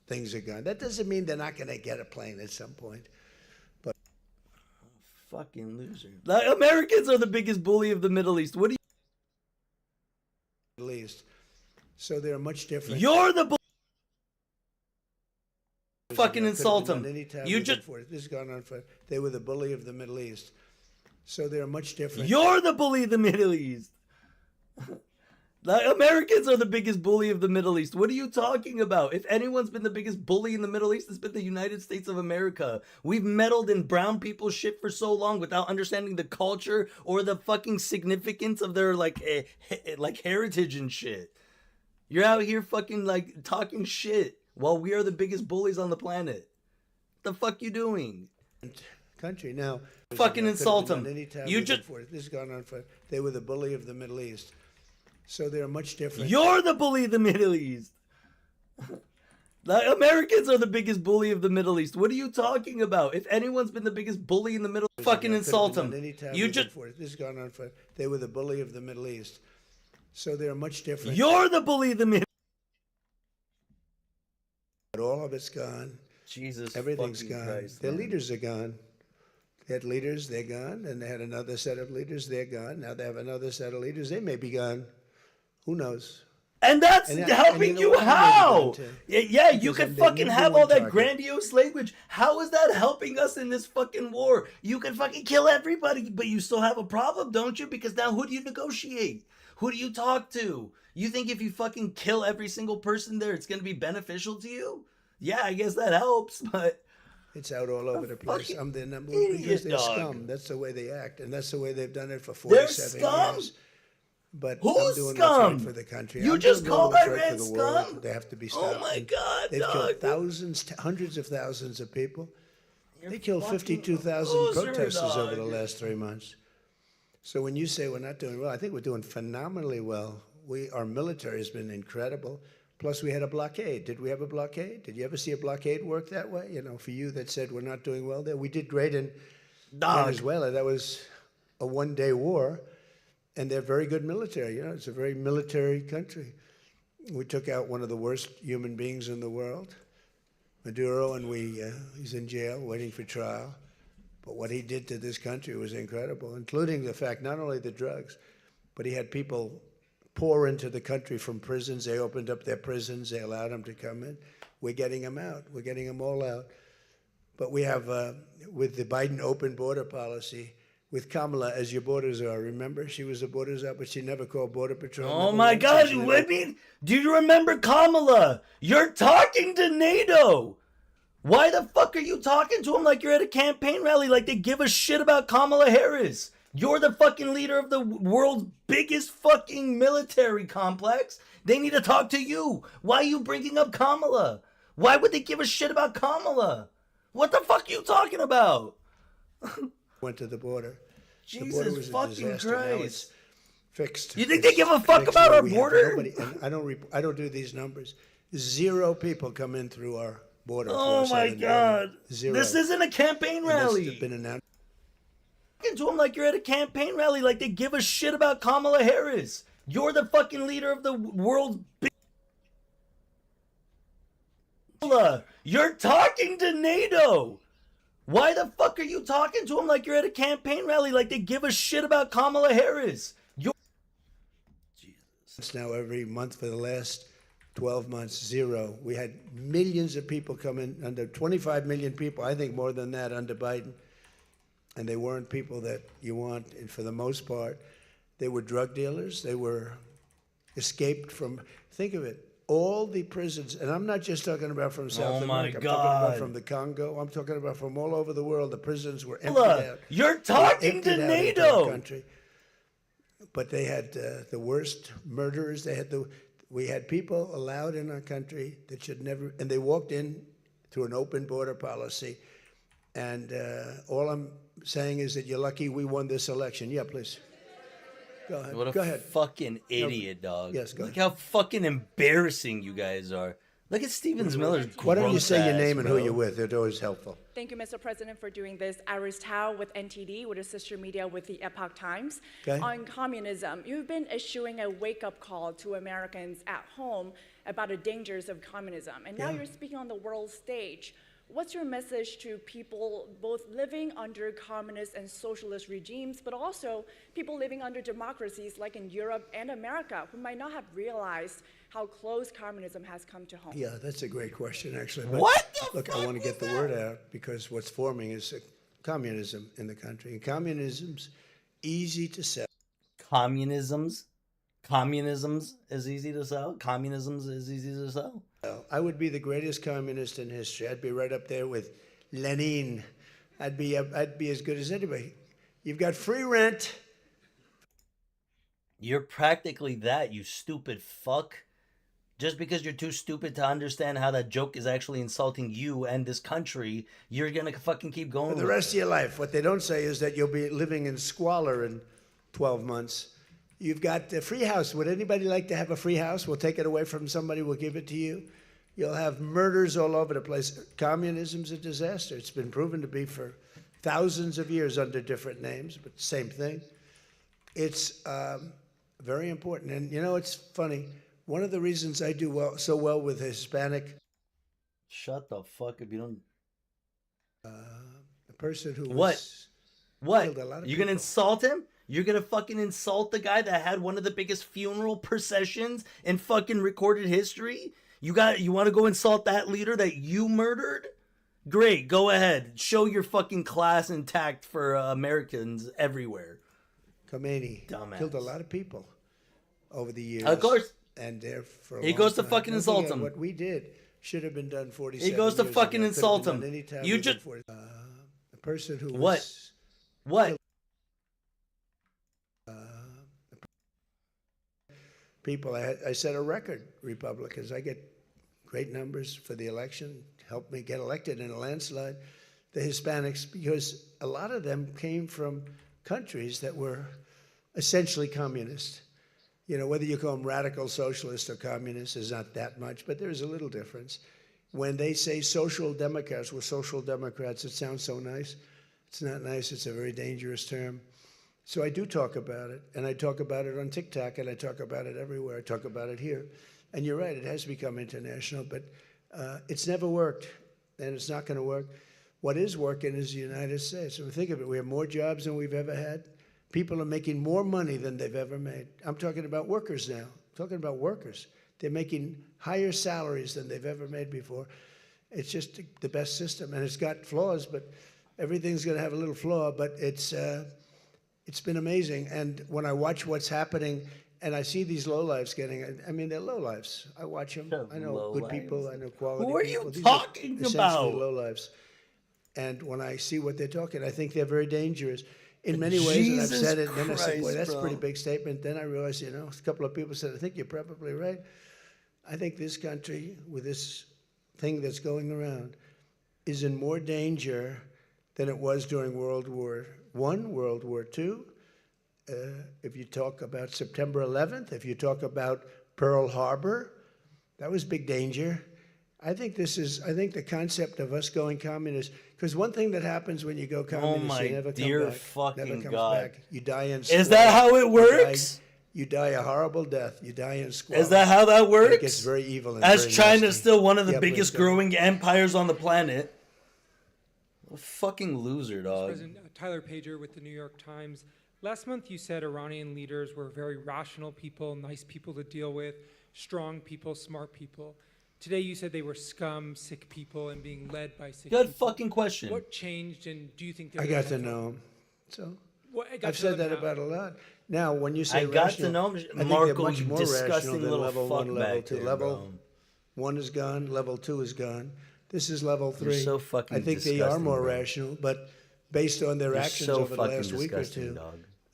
Speaker 1: things are gone. That doesn't mean they're not going to get a plane at some point. But
Speaker 2: fucking loser. The Americans are the biggest bully of the Middle East. What do you?
Speaker 1: Middle East. So they're much different.
Speaker 2: You're the fucking insult him. You just.
Speaker 1: This has gone on for. They were the bully of the Middle East. So they're much different.
Speaker 2: You're the bully of the Middle East. The Americans are the biggest bully of the Middle East. What are you talking about? If anyone's been the biggest bully in the Middle East, it's been the United States of America. We've meddled in brown people's shit for so long without understanding the culture or the fucking significance of their like heritage and shit. You're out here fucking like talking shit while we are the biggest bullies on the planet. The fuck you doing?
Speaker 1: Country now.
Speaker 2: Fucking insult him. You just.
Speaker 1: This has gone on for. They were the bully of the Middle East. So they're much different.
Speaker 2: You're the bully of the Middle East. The Americans are the biggest bully of the Middle East. What are you talking about? If anyone's been the biggest bully in the Middle East, fucking insult him. You just.
Speaker 1: This has gone on for. They were the bully of the Middle East. So they're much different.
Speaker 2: You're the bully of the Middle East.
Speaker 1: But all of it's gone.
Speaker 2: Jesus.
Speaker 1: Everything's gone.
Speaker 2: Christ,
Speaker 1: Their
Speaker 2: man.
Speaker 1: leaders are gone. They had leaders, they're gone. And they had another set of leaders, they're gone. Now they have another set of leaders, they may be gone. Who knows?
Speaker 2: And that's helping you how? Yeah, you
Speaker 1: Because
Speaker 2: can
Speaker 1: they're
Speaker 2: fucking
Speaker 1: number
Speaker 2: have
Speaker 1: one
Speaker 2: all that
Speaker 1: target.
Speaker 2: grandiose language. How is that helping us in this fucking war? You can fucking kill everybody, but you still have a problem, don't you? Because now who do you negotiate? Who do you talk to? You think if you fucking kill every single person there, it's going to be beneficial to you? Yeah, I guess that helps, but...
Speaker 1: It's out all over the place. I'm their number
Speaker 2: idiot,
Speaker 1: one because they're
Speaker 2: dog.
Speaker 1: scum. That's the way they act, and that's the way they've done it for
Speaker 2: They're
Speaker 1: 47
Speaker 2: scum?
Speaker 1: years. But
Speaker 2: Who's
Speaker 1: I'm doing
Speaker 2: scum?
Speaker 1: what's right for the country.
Speaker 2: You
Speaker 1: I'm
Speaker 2: just
Speaker 1: doing
Speaker 2: called
Speaker 1: what's right
Speaker 2: Iran
Speaker 1: for the world.
Speaker 2: scum?
Speaker 1: They have to be
Speaker 2: Oh
Speaker 1: stopped.
Speaker 2: my
Speaker 1: And
Speaker 2: God,
Speaker 1: they've
Speaker 2: dog.
Speaker 1: killed thousands, hundreds of thousands of people. They killed
Speaker 2: fucking
Speaker 1: 52,000
Speaker 2: loser,
Speaker 1: protesters over the
Speaker 2: dog.
Speaker 1: last 3 months. So when you say we're not doing well, I think we're doing phenomenally well. Our military has been incredible. Plus, we had a blockade. Did we have a blockade? Did you ever see a blockade work that way? You know, for you that said we're not doing well there, we did great in Venezuela. That was a one-day war, and they're very good military. You know, it's a very military country. We took out one of the worst human beings in the world, Maduro, and he's in jail waiting for trial. But what he did to this country was incredible, including the fact not only the drugs, but he had people pour into the country from prisons. They opened up their prisons. They allowed them to come in. We're getting them out. We're getting them all out. But we have, with the Biden open border policy, with Kamala as your borders are. Remember, she was the borders up, but she never called Border Patrol.
Speaker 2: Oh my God, I mean, do you remember Kamala? You're talking to NATO. Why the fuck are you talking to him like you're at a campaign rally, like they give a shit about Kamala Harris? You're the fucking leader of the world's biggest fucking military complex. They need to talk to you. Why are you bringing up Kamala? Why would they give a shit about Kamala? What the fuck are you talking about?
Speaker 1: Went to the border.
Speaker 2: Jesus
Speaker 1: the border was a
Speaker 2: fucking
Speaker 1: disaster. Now
Speaker 2: Christ.
Speaker 1: it's fixed.
Speaker 2: You think they give a fuck
Speaker 1: Fixed
Speaker 2: about
Speaker 1: where
Speaker 2: our
Speaker 1: we have
Speaker 2: border?
Speaker 1: nobody- and I don't do these numbers. 0 people come in through our border.
Speaker 2: Oh my God!
Speaker 1: Zero.
Speaker 2: This isn't a campaign rally.
Speaker 1: This has been announced.
Speaker 2: To them like you're at a campaign rally, like they give a shit about Kamala Harris. You're the fucking leader of the world's big. You're talking to NATO. Why the fuck are you talking to them like you're at a campaign rally? Like they give a shit about Kamala Harris. You're
Speaker 1: It's now every month for the last 12 months, zero. We had millions of people come in, under 25 million people, I think more than that under Biden. And they weren't people that you want, and for the most part. They were drug dealers. They were escaped from, think of it, all the prisons, and I'm not just talking about from South America. I'm talking about from the Congo. I'm talking about from all over the world. The prisons were emptied out.
Speaker 2: You're talking to NATO.
Speaker 1: Country. But they had the worst murderers. We had people allowed in our country that should never, and they walked in through an open border policy. And all I'm saying is that you're lucky we won this election. Yeah, please. Go ahead.
Speaker 2: What a
Speaker 1: go ahead.
Speaker 2: Fucking idiot, dog.
Speaker 1: Yes, go
Speaker 2: Look
Speaker 1: ahead.
Speaker 2: how fucking embarrassing you guys are. Look at Stevens Miller's.
Speaker 1: Why don't you say your name and who
Speaker 2: bro.
Speaker 1: you're with? It's always helpful.
Speaker 4: Thank you, Mr. President, for doing this. Iris Tao with NTD, with a sister media with the Epoch Times.
Speaker 1: Okay.
Speaker 4: On communism, you've been issuing a wake-up call to Americans at home about the dangers of communism. And now you're speaking on the world stage. What's your message to people both living under communist and socialist regimes, but also people living under democracies like in Europe and America who might not have realized how close communism has come to home?
Speaker 1: Yeah, that's a great question, actually. But
Speaker 2: What the
Speaker 1: look, I want to get the word out because what's forming is communism in the country. And communism's easy to sell.
Speaker 2: Communisms is easy to sell. Communisms is easy to sell.
Speaker 1: I would be the greatest communist in history. I'd be right up there with Lenin. I'd be as good as anybody. You've got free rent.
Speaker 2: You're practically that, you stupid fuck. Just because you're too stupid to understand how that joke is actually insulting you and this country, you're gonna fucking keep going
Speaker 1: For the rest of your life. What they don't say is that you'll be living in squalor in 12 months. You've got a free house. Would anybody like to have a free house? We'll take it away from somebody. We'll give it to you. You'll have murders all over the place. Communism's a disaster. It's been proven to be for thousands of years under different names, but same thing. It's very important. And, you know, it's funny. One of the reasons I do so well with Hispanic...
Speaker 2: Shut the fuck up. You don't...
Speaker 1: a person who
Speaker 2: What?
Speaker 1: killed a lot of
Speaker 2: You're
Speaker 1: people.
Speaker 2: gonna insult him? You're gonna fucking insult the guy that had one of the biggest funeral processions in fucking recorded history? You want to go insult that leader that you murdered? Great, go ahead. Show your fucking class intact for Americans everywhere.
Speaker 1: Khomeini
Speaker 2: Dumbass.
Speaker 1: killed a lot of people over the years.
Speaker 2: Of course.
Speaker 1: And there for a
Speaker 2: He
Speaker 1: long
Speaker 2: goes to
Speaker 1: time.
Speaker 2: fucking
Speaker 1: Looking
Speaker 2: insult
Speaker 1: at
Speaker 2: him.
Speaker 1: What we did should have been done 47
Speaker 2: He goes to
Speaker 1: years
Speaker 2: fucking
Speaker 1: ago.
Speaker 2: insult
Speaker 1: Could have been
Speaker 2: him.
Speaker 1: done any time
Speaker 2: You
Speaker 1: within
Speaker 2: just
Speaker 1: 40 a person who
Speaker 2: What?
Speaker 1: was
Speaker 2: What?
Speaker 1: people. I set a record. Republicans. I get great numbers for the election. Helped me get elected in a landslide. The Hispanics, because a lot of them came from countries that were essentially communist. You know, whether you call them radical socialist or communist is not that much, but there's a little difference. When they say social democrats, we're social democrats, it sounds so nice. It's not nice. It's a very dangerous term. So I do talk about it, and I talk about it on TikTok, and I talk about it everywhere. I talk about it here. And you're right, it has become international, but it's never worked, and it's not going to work. What is working is the United States. So think of it, we have more jobs than we've ever had. People are making more money than they've ever made. I'm talking about workers now. I'm talking about workers. They're making higher salaries than they've ever made before. It's just the best system, and it's got flaws, but everything's going to have a little flaw, but it's been amazing. And when I watch what's happening, and I see these lowlifes getting, I mean, they're lowlifes. I watch them. I know good people. I know quality people.
Speaker 2: Who are you
Speaker 1: These
Speaker 2: talking
Speaker 1: essentially
Speaker 2: about?
Speaker 1: lowlifes. And when I see what they're talking, I think they're very dangerous in many ways. And I've
Speaker 2: Jesus
Speaker 1: said it, and then I said, boy,
Speaker 2: Christ,
Speaker 1: that's a
Speaker 2: bro.
Speaker 1: pretty big statement. Then I realized, you know, a couple of people said, I think you're probably right. I think this country, with this thing that's going around, is in more danger than it was during World War I, World War II. If you talk about September 11th, if you talk about Pearl Harbor, that was big danger. I think the concept of us going communist, because one thing that happens when you go communist,
Speaker 2: my
Speaker 1: you never come
Speaker 2: dear
Speaker 1: back.
Speaker 2: fucking
Speaker 1: never comes
Speaker 2: God.
Speaker 1: back. You die in
Speaker 2: Is
Speaker 1: squalor.
Speaker 2: that how it works?
Speaker 1: You die a horrible death. You die in squalor.
Speaker 2: Is that how that works?
Speaker 1: It gets very evil and
Speaker 2: As
Speaker 1: very
Speaker 2: China's
Speaker 1: nasty.
Speaker 2: still one of the
Speaker 1: Yeah, please
Speaker 2: biggest
Speaker 1: go.
Speaker 2: growing empires on the planet. What a fucking loser, dog.
Speaker 5: President Tyler Pager with the New York Times. Last month you said Iranian leaders were very rational people, nice people to deal with, strong people, smart people. Today you said they were scum, sick people, and being led by sick
Speaker 2: Good
Speaker 5: people.
Speaker 2: fucking question.
Speaker 5: What changed, and do you think they're
Speaker 1: I got to
Speaker 5: gonna-
Speaker 1: know him. So
Speaker 5: What- I got
Speaker 1: I've
Speaker 5: to
Speaker 1: said
Speaker 5: know
Speaker 1: that
Speaker 5: them
Speaker 1: about
Speaker 5: how.
Speaker 1: a lot. Now, when you say
Speaker 2: I got
Speaker 1: rational,
Speaker 2: to know him,
Speaker 1: I think they're
Speaker 2: Marco,
Speaker 1: much
Speaker 2: you
Speaker 1: more
Speaker 2: disgusting
Speaker 1: rational than
Speaker 2: little
Speaker 1: level
Speaker 2: fuck
Speaker 1: 1, level
Speaker 2: back
Speaker 1: 2.
Speaker 2: there,
Speaker 1: Level
Speaker 2: bro.
Speaker 1: 1 is gone. Level 2 is gone. This is level 3.
Speaker 2: so fucking
Speaker 1: I think they are
Speaker 2: disgusting,
Speaker 1: more
Speaker 2: bro.
Speaker 1: rational, but based on their
Speaker 2: You're
Speaker 1: actions
Speaker 2: so
Speaker 1: over the
Speaker 2: fucking
Speaker 1: last week or
Speaker 2: disgusting,
Speaker 1: two,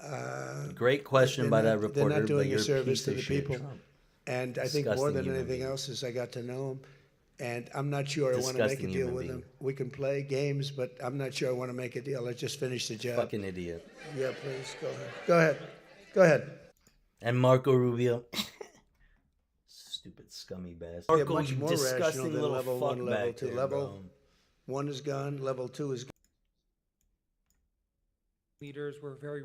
Speaker 2: dog. Great question by that reporter,
Speaker 1: they're not doing
Speaker 2: but you're
Speaker 1: a service
Speaker 2: piece
Speaker 1: to
Speaker 2: of
Speaker 1: the
Speaker 2: shit,
Speaker 1: people.
Speaker 2: Trump.
Speaker 1: And I think more
Speaker 2: Disgusting
Speaker 1: than
Speaker 2: human
Speaker 1: anything
Speaker 2: being.
Speaker 1: else is I got to know them. And I'm not sure I want to make a
Speaker 2: Disgusting
Speaker 1: deal
Speaker 2: human
Speaker 1: with
Speaker 2: being.
Speaker 1: them. We can play games, but I'm not sure I want to make a deal. Let's just finish the job.
Speaker 2: Fucking idiot.
Speaker 1: Yeah, please, go ahead. Go ahead. Go ahead.
Speaker 2: And Marco Rubio. Stupid scummy bastard.
Speaker 1: They're
Speaker 2: Marco,
Speaker 1: much
Speaker 2: you
Speaker 1: more
Speaker 2: disgusting
Speaker 1: rational than
Speaker 2: little
Speaker 1: level
Speaker 2: fuck
Speaker 1: 1, level
Speaker 2: back
Speaker 1: 2.
Speaker 2: there,
Speaker 1: Level
Speaker 2: bro.
Speaker 1: 1 is gone. Level 2 is gone.
Speaker 5: Leaders were very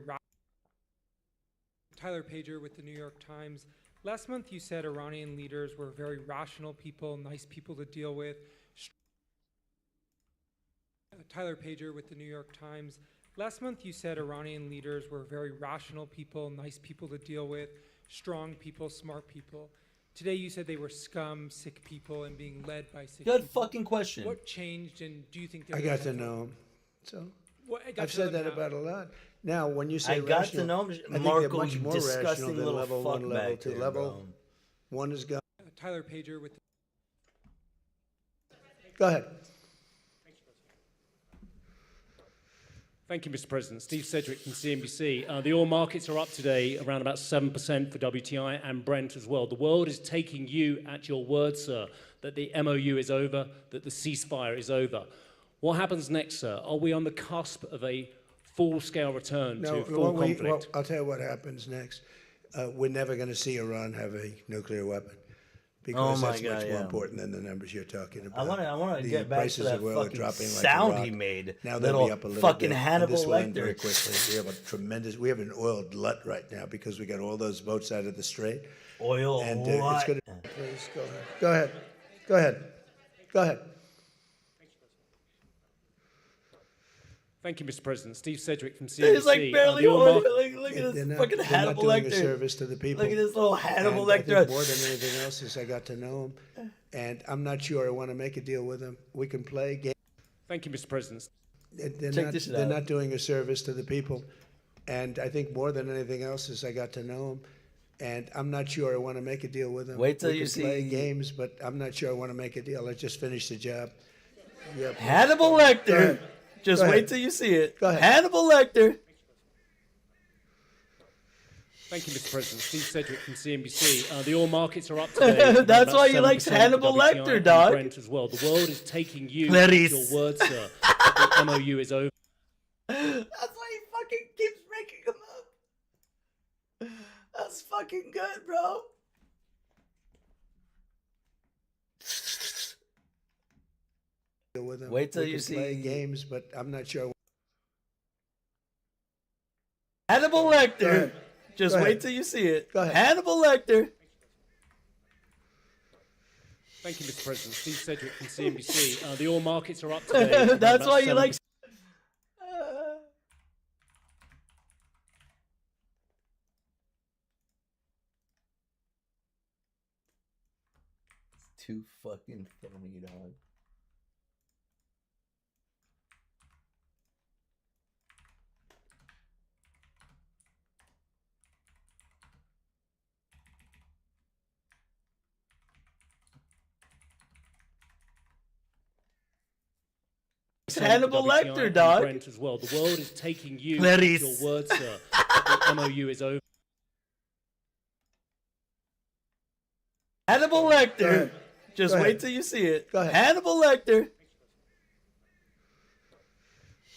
Speaker 5: Tyler Pager with the New York Times. Last month you said Iranian leaders were very rational people, nice people to deal with. Tyler Pager with the New York Times. Last month you said Iranian leaders were very rational people, nice people to deal with, strong people, smart people. Today you said they were scum, sick people, and being led by sick
Speaker 2: Good
Speaker 5: people.
Speaker 2: fucking question.
Speaker 5: What changed, and do you think they're
Speaker 1: I
Speaker 5: gonna
Speaker 1: got to
Speaker 5: have
Speaker 1: know them. So
Speaker 5: What, I got
Speaker 1: I've
Speaker 5: to know
Speaker 1: said
Speaker 5: them
Speaker 1: that
Speaker 5: how.
Speaker 1: about a lot. Now, when you say
Speaker 2: I got
Speaker 1: rational,
Speaker 2: to know
Speaker 1: I think they're
Speaker 2: Marco,
Speaker 1: much
Speaker 2: you
Speaker 1: more rational
Speaker 2: disgusting
Speaker 1: than
Speaker 2: little
Speaker 1: level
Speaker 2: fuck
Speaker 1: 1, level
Speaker 2: back
Speaker 1: 2.
Speaker 2: there,
Speaker 1: Level
Speaker 2: bro.
Speaker 1: 1 is gone.
Speaker 5: Tyler Pager with
Speaker 1: Go ahead.
Speaker 6: Thank you, Mr. President. Steve Sedgwick from CNBC. The oil markets are up today around about 7% for WTI and Brent as well. The world is taking you at your word, sir, that the MOU is over, that the ceasefire is over. What happens next, sir? Are we on the cusp of a full-scale return to full conflict?
Speaker 1: I'll tell you what happens next. We're never going to see Iran have a nuclear weapon because
Speaker 2: my
Speaker 1: that's
Speaker 2: God,
Speaker 1: much
Speaker 2: yeah.
Speaker 1: more important than the numbers you're talking about.
Speaker 2: I want to
Speaker 1: The
Speaker 2: get back to
Speaker 1: prices
Speaker 2: that
Speaker 1: of oil are
Speaker 2: fucking
Speaker 1: dropping like a
Speaker 2: sound
Speaker 1: rock.
Speaker 2: he made.
Speaker 1: Now they'll
Speaker 2: Little
Speaker 1: be up a little
Speaker 2: fucking
Speaker 1: bit,
Speaker 2: Hannibal
Speaker 1: and this will end very
Speaker 2: Lecter.
Speaker 1: quickly. We have an oil glut right now because we got all those boats out of the strait.
Speaker 2: Oil
Speaker 1: And
Speaker 2: what?
Speaker 1: it's going to. Please go ahead. Go ahead. Go ahead. Go ahead.
Speaker 6: Thank you, Mr. President. Steve Sedgwick from CNBC.
Speaker 2: He's like barely
Speaker 6: the oil
Speaker 2: oil.
Speaker 6: market-
Speaker 2: Look at
Speaker 1: They're
Speaker 2: this
Speaker 1: not,
Speaker 2: fucking
Speaker 1: they're
Speaker 2: Hannibal
Speaker 1: not doing a
Speaker 2: Lecter.
Speaker 1: service to the people.
Speaker 2: Look at this little Hannibal
Speaker 1: And I
Speaker 2: Lecter.
Speaker 1: think more than anything else is I got to know them, and I'm not sure I want to make a deal with them. We can play games.
Speaker 6: Thank you, Mr. President.
Speaker 1: They're
Speaker 2: out.
Speaker 1: not doing a service to the people, and I think more than anything else is I got to know them, and I'm not sure I want to make a deal with them.
Speaker 2: Wait till
Speaker 1: we
Speaker 2: you
Speaker 1: can play
Speaker 2: see-
Speaker 1: games, but I'm not sure I want to make a deal. Let's just finish the job. Yep.
Speaker 2: Hannibal Lecter.
Speaker 1: ahead.
Speaker 2: Just
Speaker 1: Go
Speaker 2: wait
Speaker 1: ahead.
Speaker 2: till you see it.
Speaker 1: Go ahead.
Speaker 2: Hannibal Lecter.
Speaker 6: Thank you, Mr. President. Steve Sedgwick from CNBC. The oil markets are up today.
Speaker 2: That's
Speaker 6: about
Speaker 2: why he likes
Speaker 6: 7% for
Speaker 2: Hannibal
Speaker 6: WTI
Speaker 2: Lecter,
Speaker 6: and
Speaker 2: dog.
Speaker 6: Brent as well. The world is taking you
Speaker 2: Clarice.
Speaker 6: at your word, sir, that the MOU is over.
Speaker 2: That's why he fucking keeps breaking them up. That's fucking good, bro.
Speaker 1: Deal with them.
Speaker 2: Wait till
Speaker 1: we
Speaker 2: you
Speaker 1: can play
Speaker 2: see-
Speaker 1: games, but I'm not sure.
Speaker 2: Hannibal Lecter.
Speaker 1: ahead.
Speaker 2: Just
Speaker 1: Go
Speaker 2: wait
Speaker 1: ahead.
Speaker 2: till you see it.
Speaker 1: Go ahead.
Speaker 2: Hannibal Lecter.
Speaker 6: Thank you, Mr. President. Steve Sedgwick from CNBC. The oil markets are up today.
Speaker 2: That's
Speaker 6: about
Speaker 2: why he
Speaker 6: 7%.
Speaker 2: likes. It's too fucking funny, dog. Hannibal
Speaker 6: WTI
Speaker 2: Lecter,
Speaker 6: and
Speaker 2: dog.
Speaker 6: Brent as well. The world is taking you
Speaker 2: Clarice.
Speaker 6: at your word, sir, that the MOU is over.
Speaker 2: Hannibal
Speaker 1: Go
Speaker 2: Lecter.
Speaker 1: ahead.
Speaker 2: Just
Speaker 1: Go
Speaker 2: wait
Speaker 1: ahead.
Speaker 2: till you see it.
Speaker 1: Go ahead.
Speaker 2: Hannibal Lecter.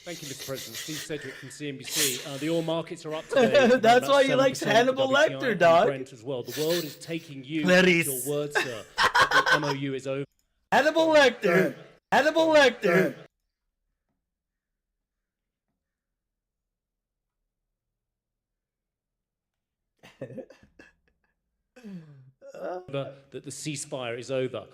Speaker 6: Thank you, Mr. President. Steve Sedgwick from CNBC. The oil markets are up today.
Speaker 2: That's
Speaker 6: about
Speaker 2: why he likes
Speaker 6: 7% for
Speaker 2: Hannibal
Speaker 6: WTI
Speaker 2: Lecter,
Speaker 6: and
Speaker 2: dog.
Speaker 6: Brent as well. The world is taking you
Speaker 2: Clarice.
Speaker 6: at your word, sir, that the MOU is over.
Speaker 2: Hannibal Lecter. Hannibal Lecter.
Speaker 6: That the ceasefire is over.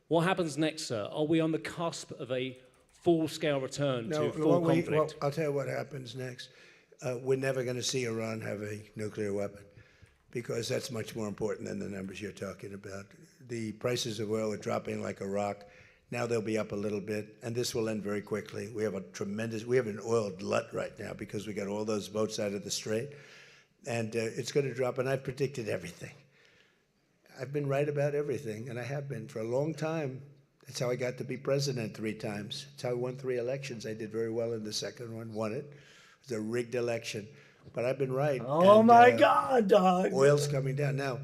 Speaker 6: What happens next, sir? Are we on the cusp of a full-scale return to full conflict?
Speaker 1: Well, I'll tell you what happens next. We're never going to see Iran have a nuclear weapon because that's much more important than the numbers you're talking about. The prices of oil are dropping like a rock. Now they'll be up a little bit, and this will end very quickly. We have an oil glut right now because we got all those boats out of the strait, and it's going to drop, and I've predicted everything. I've been right about everything, and I have been for a long time. That's how I got to be president 3 times. That's how I won 3 elections. I did very well in the second one, won it. It was a rigged election, but I've been right.
Speaker 2: Oh my God, dog!
Speaker 1: Oil's coming down now.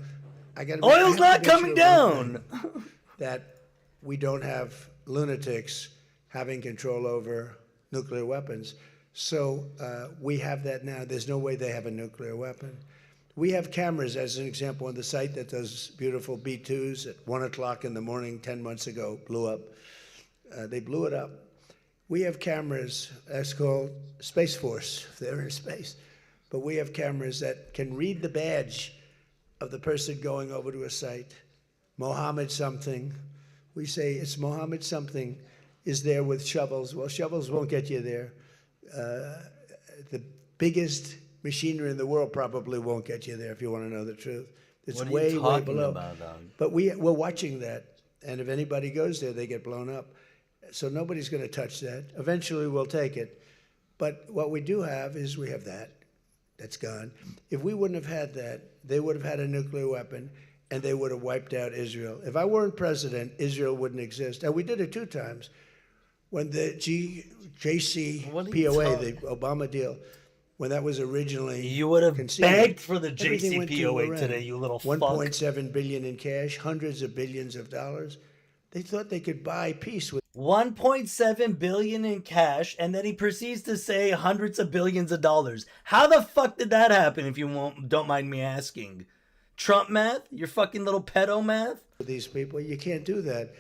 Speaker 2: Oil's not coming down.
Speaker 1: That we don't have lunatics having control over nuclear weapons. So we have that now. There's no way they have a nuclear weapon. We have cameras, as an example, on the site that those beautiful B-2s at 1 o'clock in the morning 10 months ago blew up. They blew it up. We have cameras, that's called Space Force. They're in space. But we have cameras that can read the badge of the person going over to a site. Mohammed something. We say it's Mohammed something is there with shovels. Well, shovels won't get you there. The biggest machinery in the world probably won't get you there if you want to know the truth. It's way below. But we're watching that. And if anybody goes there, they get blown up. So nobody's going to touch that. Eventually, we'll take it. But what we do have is we have that. That's gone. If we wouldn't have had that, they would have had a nuclear weapon, and they would have wiped out Israel. If I weren't president, Israel wouldn't exist. And we did it 2 times. When the JCPOA, the Obama deal, when that was originally
Speaker 2: you would have
Speaker 1: conceived,
Speaker 2: begged for the JCPOA today, you little fuck.
Speaker 1: 1.7 billion in cash, hundreds of billions of dollars. They thought they could buy peace with
Speaker 2: 1.7 billion in cash, and then he proceeds to say hundreds of billions of dollars. How the fuck did that happen, if you don't mind me asking? Trump math? Your fucking little pedo math?
Speaker 1: These people, you can't do that.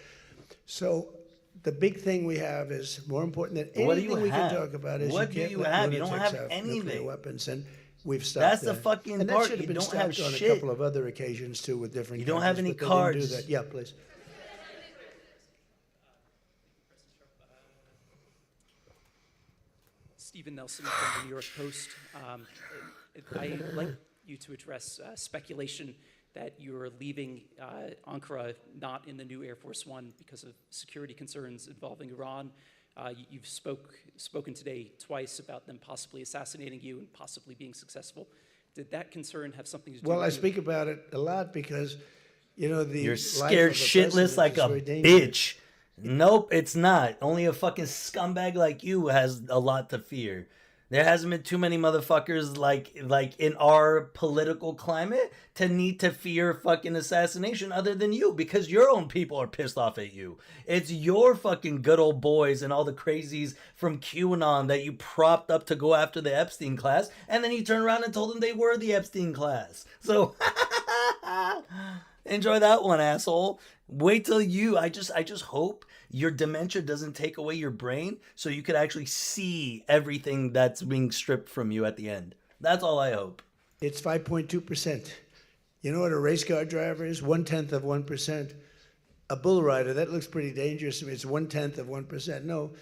Speaker 1: So the big thing we have is more important than anything we can talk about is
Speaker 2: what
Speaker 1: you can't
Speaker 2: do you
Speaker 1: let
Speaker 2: have? You don't
Speaker 1: lunatics
Speaker 2: have
Speaker 1: nuclear
Speaker 2: anything.
Speaker 1: weapons, and we've stopped
Speaker 2: That's
Speaker 1: that.
Speaker 2: the fucking
Speaker 1: and that
Speaker 2: part.
Speaker 1: should have
Speaker 2: You
Speaker 1: been
Speaker 2: don't have
Speaker 1: stopped on
Speaker 2: shit.
Speaker 1: a couple of other occasions too with different.
Speaker 2: You don't have any
Speaker 1: countries, but they didn't
Speaker 2: cards.
Speaker 1: do that. Yeah, please.
Speaker 7: Stephen Nelson from the New York Post. I'd like you to address speculation that you're leaving Ankara not in the new Air Force One because of security concerns involving Iran. You've spoken today twice about them possibly assassinating you and possibly being successful. Did that concern have something to do with
Speaker 1: Well, I speak about it a lot because, you know, the
Speaker 2: You're
Speaker 1: life
Speaker 2: scared
Speaker 1: of a
Speaker 2: shitless
Speaker 1: president
Speaker 2: like
Speaker 1: is
Speaker 2: a
Speaker 1: very dangerous.
Speaker 2: bitch. Nope, it's not. Only a fucking scumbag like you has a lot to fear. There hasn't been too many motherfuckers like in our political climate to need to fear fucking assassination other than you, because your own people are pissed off at you. It's your fucking good old boys and all the crazies from QAnon that you propped up to go after the Epstein class, and then you turned around and told them they were the Epstein class. So enjoy that one, asshole. Wait till I just hope your dementia doesn't take away your brain so you could actually see everything that's being stripped from you at the end. That's all I hope.
Speaker 1: It's 5.2%. You know what a race car driver is? 1/10 of 1%. A bull rider, that looks pretty dangerous to me. It's 1/10 of 1%. No.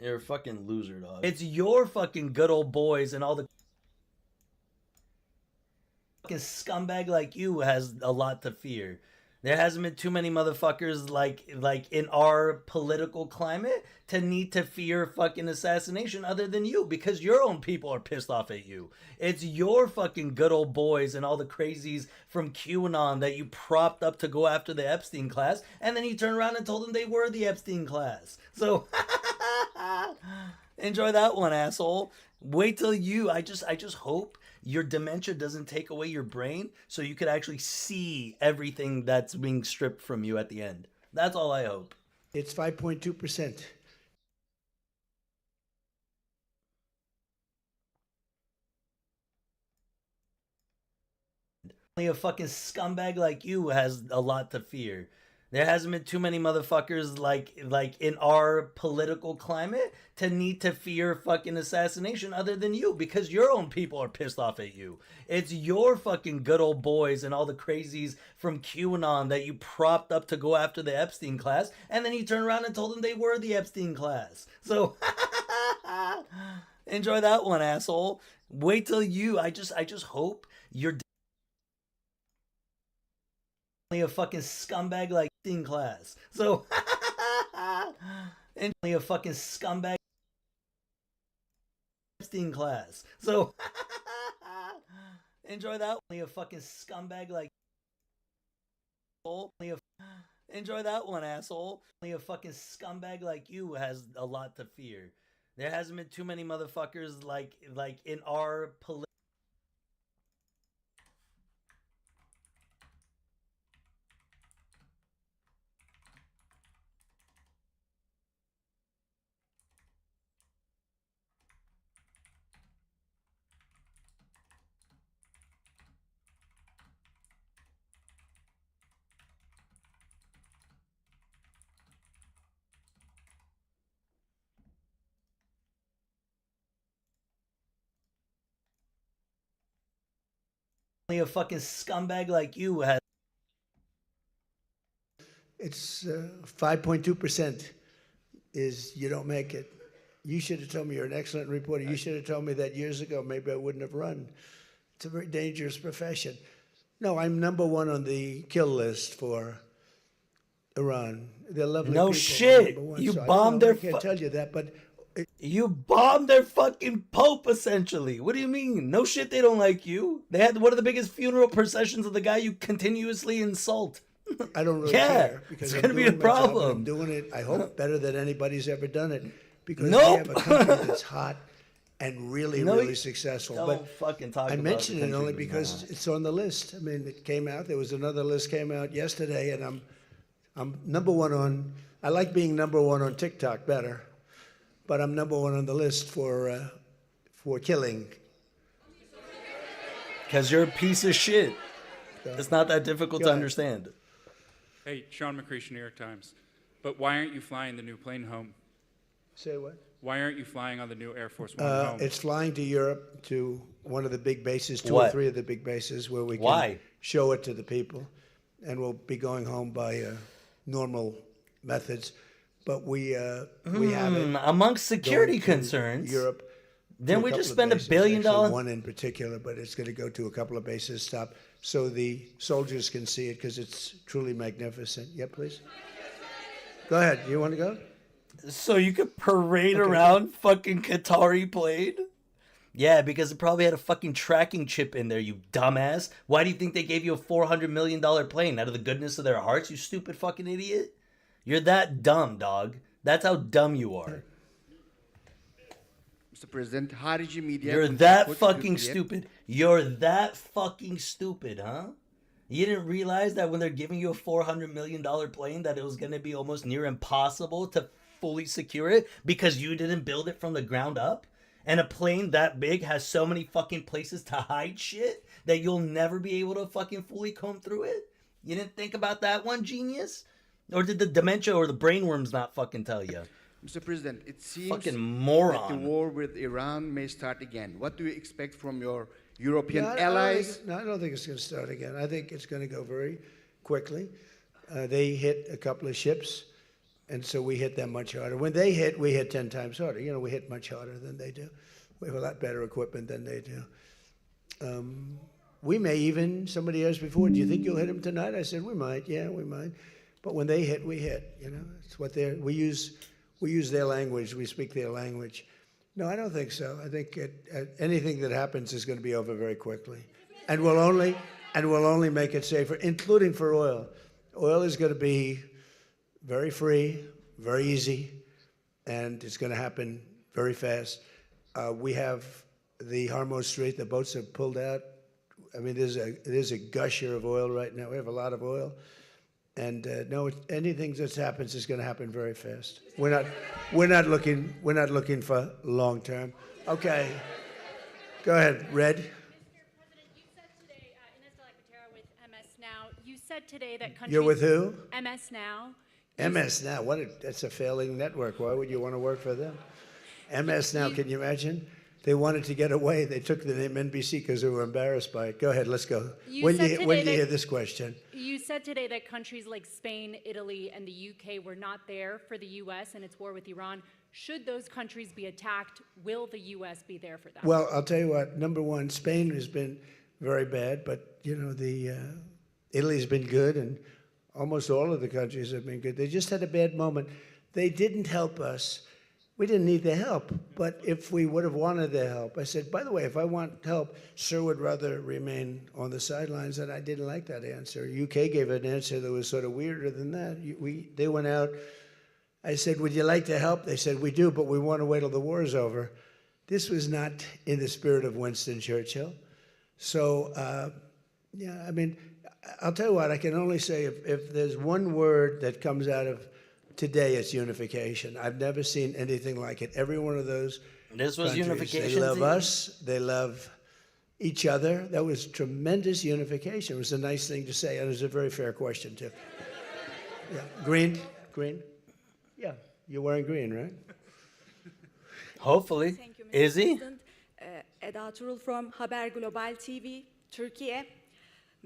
Speaker 2: You're a fucking loser, dog. It's your fucking good old boys and all the fucking scumbag like you has a lot to fear. There hasn't been too many motherfuckers like in our political climate to need to fear fucking assassination other than you, because your own people are pissed off at you. It's your fucking good old boys and all the crazies from QAnon that you propped up to go after the Epstein class, and then you turned around and told them they were the Epstein class. So enjoy that one, asshole. Wait till I just hope your dementia doesn't take away your brain so you could actually see everything that's being stripped from you at the end. That's all I hope.
Speaker 1: It's 5.2%.
Speaker 2: Only a fucking scumbag like you has a lot to fear. There hasn't been too many motherfuckers like in our political climate to need to fear fucking assassination other than you, because your own people are pissed off at you. It's your fucking good old boys and all the crazies from QAnon that you propped up to go after the Epstein class, and then you turn around and told them they were the Epstein class. So enjoy that one, asshole. Wait till you. I just hope you're a fucking scumbag like in class. So and a fucking scumbag in class. So enjoy that one. A fucking scumbag like enjoy that one, asshole. A fucking scumbag like you has a lot to fear. There hasn't been too many motherfuckers like in our political a fucking scumbag like you has.
Speaker 1: It's 5.2% is you don't make it. You should have told me. You're an excellent reporter. You should have told me that years ago. Maybe I wouldn't have run. It's a very dangerous profession. No, I'm number one on the kill list for Iran. They're lovely
Speaker 2: No
Speaker 1: people.
Speaker 2: shit. You
Speaker 1: So
Speaker 2: bombed
Speaker 1: I
Speaker 2: their.
Speaker 1: can't tell you that, but
Speaker 2: You bombed their fucking pope, essentially. What do you mean? No shit, they don't like you. They had one of the biggest funeral processions of the guy you continuously insult.
Speaker 1: I don't really
Speaker 2: Yeah,
Speaker 1: care because
Speaker 2: it's
Speaker 1: I'm
Speaker 2: gonna be a
Speaker 1: doing my job and
Speaker 2: problem.
Speaker 1: I'm doing it. I hope better than anybody's ever done it because
Speaker 2: Nope.
Speaker 1: we have a country that's hot and really,
Speaker 2: No,
Speaker 1: really
Speaker 2: you
Speaker 1: successful.
Speaker 2: Don't
Speaker 1: But
Speaker 2: fucking talk
Speaker 1: I
Speaker 2: about
Speaker 1: mention
Speaker 2: the
Speaker 1: it only
Speaker 2: country
Speaker 1: because
Speaker 2: being
Speaker 1: it's on the list. I mean, it came out. There was another list came out yesterday, and I'm number one on. I like being number one on TikTok better, but I'm number one on the list for killing.
Speaker 2: because you're a piece of shit. It's not that difficult
Speaker 1: Go
Speaker 2: to
Speaker 1: ahead.
Speaker 2: understand.
Speaker 8: Hey, Sean McCreesh, New York Times. But why aren't you flying the new plane home?
Speaker 1: Say what?
Speaker 8: Why aren't you flying on the new Air Force One home?
Speaker 1: It's flying to Europe to one of the big bases, two or
Speaker 2: What?
Speaker 1: three of the big bases where we can
Speaker 2: Why?
Speaker 1: show it to the people, and we'll be going home by normal methods. But we have it
Speaker 2: Amongst security
Speaker 1: going to
Speaker 2: concerns,
Speaker 1: Europe.
Speaker 2: then
Speaker 1: to
Speaker 2: we
Speaker 1: couple
Speaker 2: just
Speaker 1: of
Speaker 2: spend $1
Speaker 1: bases,
Speaker 2: billion.
Speaker 1: actually one in particular, but it's going to go to a couple of bases. Stop so the soldiers can see it because it's truly magnificent. Yeah, please. Go ahead. You want to go?
Speaker 2: So you could parade around fucking Qatari plane? Yeah, because it probably had a fucking tracking chip in there, you dumbass. Why do you think they gave you a $400 million plane? Out of the goodness of their hearts, you stupid fucking idiot? You're that dumb, dog. That's how dumb you are.
Speaker 9: Mr. President, Khariji media
Speaker 2: You're
Speaker 9: could
Speaker 2: that
Speaker 9: report
Speaker 2: fucking
Speaker 9: nuclear-
Speaker 2: stupid. You're that fucking stupid, huh? You didn't realize that when they're giving you a $400 million plane that it was going to be almost near impossible to fully secure it because you didn't build it from the ground up? And a plane that big has so many fucking places to hide shit that you'll never be able to fucking fully comb through it? You didn't think about that one, genius? Or did the dementia or the brainworms not fucking tell you?
Speaker 9: Mr. President, it seems
Speaker 2: Fucking
Speaker 9: that the
Speaker 2: moron.
Speaker 9: war with Iran may start again. What do you expect from your European
Speaker 1: No,
Speaker 9: allies?
Speaker 1: I don't think it's going to start again. I think it's going to go very quickly. They hit a couple of ships, and so we hit them much harder. When they hit, we hit 10 times harder. You know, we hit much harder than they do. We have a lot better equipment than they do. We may even, somebody asked before, do you think you'll hit them tonight? I said, we might. Yeah, we might. But when they hit, we hit. You know, it's what we use their language. We speak their language. No, I don't think so. I think anything that happens is going to be over very quickly, and we'll only make it safer, including for oil. Oil is going to be very free, very easy, and it's going to happen very fast. We have the Hormuz Strait. The boats have pulled out. I mean, there's a gusher of oil right now. We have a lot of oil. And no, anything that happens is going to happen very fast. We're not looking for long term. Okay, go ahead, Red.
Speaker 10: Mr. President, you said today in this with MS Now, you said said today that countries...
Speaker 1: You're with who?
Speaker 10: MS Now.
Speaker 1: MS Now. That's a failing network. Why would you want to work for them? MS Now, can you imagine? They wanted to get away. They took the name NBC because they were embarrassed by it. Go ahead, let's go. When do you hear this question?
Speaker 10: You said today that countries like Spain, Italy, and the UK were not there for the U.S. and its war with Iran. Should those countries be attacked, will the U.S. be there for them?
Speaker 1: Well, I'll tell you what. Number one, Spain has been very bad, but Italy's been good, and almost all of the countries have been good. They just had a bad moment. They didn't help us. We didn't need their help, but if we would have wanted their help, I said, by the way, if I want help, Sir would rather remain on the sidelines, and I didn't like that answer. UK gave an answer that was sort of weirder than that. They went out. I said, would you like to help? They said, we do, but we want to wait till the war is over. This was not in the spirit of Winston Churchill. So, yeah, I mean, I'll tell you what, I can only say if there's one word that comes out of today, it's unification. I've never seen anything like it. Every one of those
Speaker 2: This was
Speaker 1: countries,
Speaker 2: unification.
Speaker 1: they love us. They love each other. That was tremendous unification. It was a nice thing to say, and it was a very fair question, too. Yeah. Green? Yeah, you're wearing green, right?
Speaker 2: Hopefully.
Speaker 11: Thank you, Mr.
Speaker 2: Is he?
Speaker 11: President. Eda Turul from Haber Global TV, Turkey.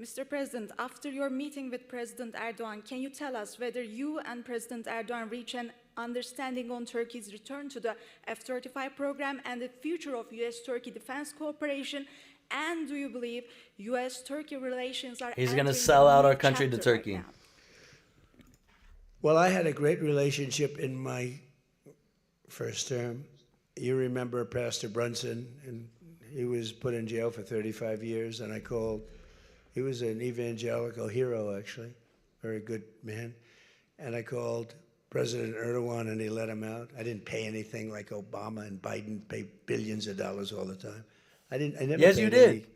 Speaker 11: Mr. President, after your meeting with President Erdogan, can you tell us whether you and President Erdogan reach an understanding on Turkey's return to the F-35 program and the future of U.S.-Turkey defense cooperation? And do you believe U.S.-Turkey relations are
Speaker 2: He's going to
Speaker 11: entering
Speaker 2: sell
Speaker 11: a
Speaker 2: out
Speaker 11: new
Speaker 2: our country to
Speaker 11: chapter right
Speaker 2: Turkey.
Speaker 11: now?
Speaker 1: Well, I had a great relationship in my first term. You remember Pastor Brunson, and he was put in jail for 35 years, and I called. He was an evangelical hero, actually, very good man. And I called President Erdogan, and he let him out. I didn't pay anything like Obama and Biden pay billions of dollars all the time. I never
Speaker 2: Yes,
Speaker 1: paid
Speaker 2: you did.
Speaker 1: any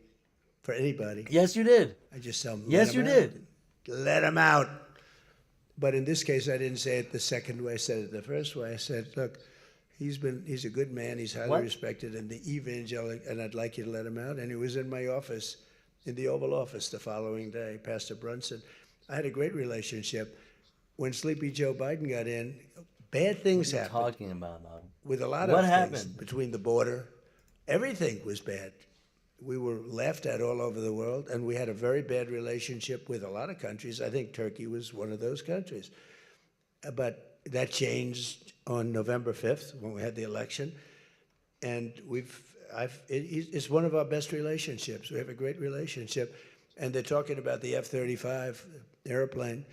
Speaker 1: for anybody.
Speaker 2: Yes, you did.
Speaker 1: I just tell them,
Speaker 2: Yes, you did.
Speaker 1: Let him out. But in this case, I didn't say it the second way. I said it the first way. I said, look, he's a good man. He's highly respected in the evangelical, and I'd like you to let him out. And he was in my office, in the Oval Office the following day, Pastor Brunson. I had a great relationship. When Sleepy Joe Biden got in, bad things happened.
Speaker 2: What are you talking about, man?
Speaker 1: With a lot of things between the border. Everything was bad. We were laughed at all over the world, and we had a very bad relationship with a lot of countries. I think Turkey was one of those countries. But that changed on November 5th when we had the election. And it's one of our best relationships. We have a great relationship. And they're talking about the F-35 airplane,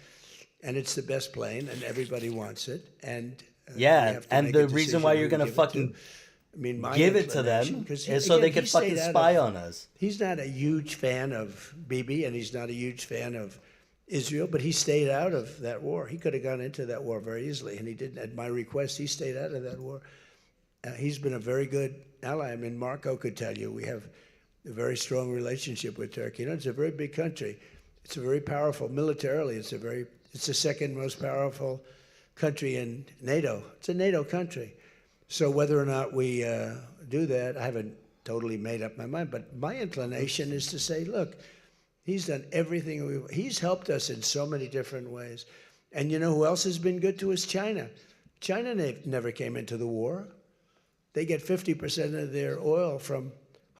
Speaker 1: and it's the best plane, and everybody wants it. And
Speaker 2: yeah, and the reason why you're going to fucking give it to them is so they could fucking spy on us.
Speaker 1: He's not a huge fan of Bibi, and he's not a huge fan of Israel, but he stayed out of that war. He could have gone into that war very easily, and he didn't. At my request, he stayed out of that war. He's been a very good ally. I mean, Marco could tell you we have a very strong relationship with Turkey. You know, it's a very big country. It's a very powerful militarily. It's the second most powerful country in NATO. It's a NATO country. So whether or not we do that, I haven't totally made up my mind. But my inclination is to say, look, he's done everything. He's helped us in so many different ways. And you know who else has been good to us? China. China never came into the war. They get 50% of their oil from